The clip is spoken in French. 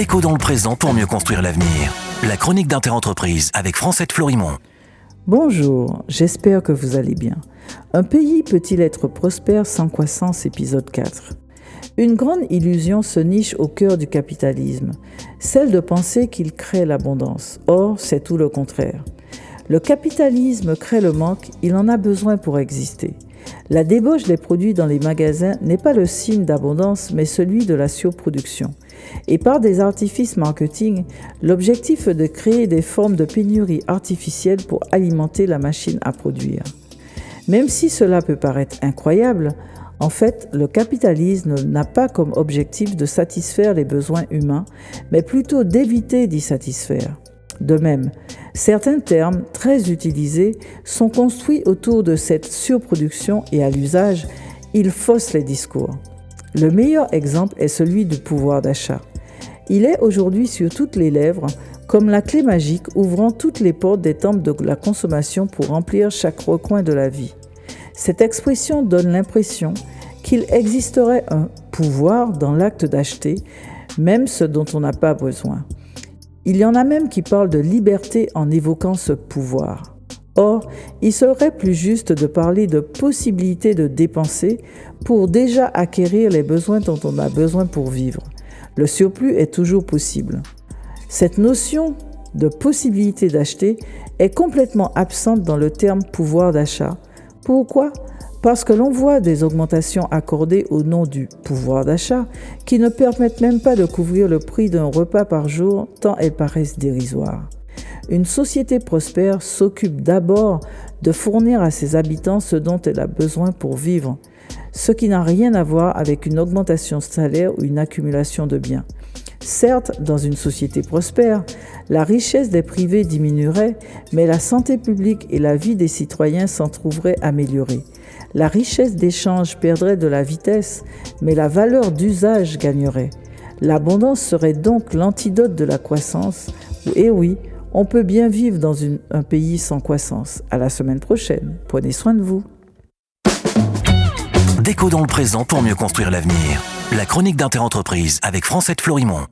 Déco dans le présent pour mieux construire l'avenir. La chronique d'Interentreprise avec Francette Florimond. Bonjour, j'espère que vous allez bien. Un pays peut-il être prospère sans croissance, épisode 4. Une grande illusion se niche au cœur du capitalisme, celle de penser qu'il crée l'abondance. Or, c'est tout le contraire. Le capitalisme crée le manque, il en a besoin pour exister. La débauche des produits dans les magasins n'est pas le signe d'abondance, mais celui de la surproduction. Et par des artifices marketing, l'objectif est de créer des formes de pénurie artificielle pour alimenter la machine à produire. Même si cela peut paraître incroyable, en fait, le capitalisme n'a pas comme objectif de satisfaire les besoins humains, mais plutôt d'éviter d'y satisfaire. De même, certains termes très utilisés sont construits autour de cette surproduction et à l'usage, ils faussent les discours. Le meilleur exemple est celui du pouvoir d'achat. Il est aujourd'hui sur toutes les lèvres comme la clé magique ouvrant toutes les portes des temples de la consommation pour remplir chaque recoin de la vie. Cette expression donne l'impression qu'il existerait un pouvoir dans l'acte d'acheter, même ce dont on n'a pas besoin. Il y en a même qui parlent de liberté en évoquant ce pouvoir. Or, il serait plus juste de parler de possibilité de dépenser pour déjà acquérir les besoins dont on a besoin pour vivre. Le surplus est toujours possible. Cette notion de possibilité d'acheter est complètement absente dans le terme pouvoir d'achat. Pourquoi ? Parce que l'on voit des augmentations accordées au nom du pouvoir d'achat qui ne permettent même pas de couvrir le prix d'un repas par jour tant elles paraissent dérisoires. Une société prospère s'occupe d'abord de fournir à ses habitants ce dont elle a besoin pour vivre, ce qui n'a rien à voir avec une augmentation de salaire ou une accumulation de biens. Certes, dans une société prospère, la richesse des privés diminuerait, mais la santé publique et la vie des citoyens s'en trouveraient améliorées. La richesse d'échange perdrait de la vitesse, mais la valeur d'usage gagnerait. L'abondance serait donc l'antidote de la croissance. Et oui, on peut bien vivre dans un pays sans croissance. À la semaine prochaine. Prenez soin de vous. Déco dans le présent pour mieux construire l'avenir. La chronique d'Interentreprise avec Francette Florimond.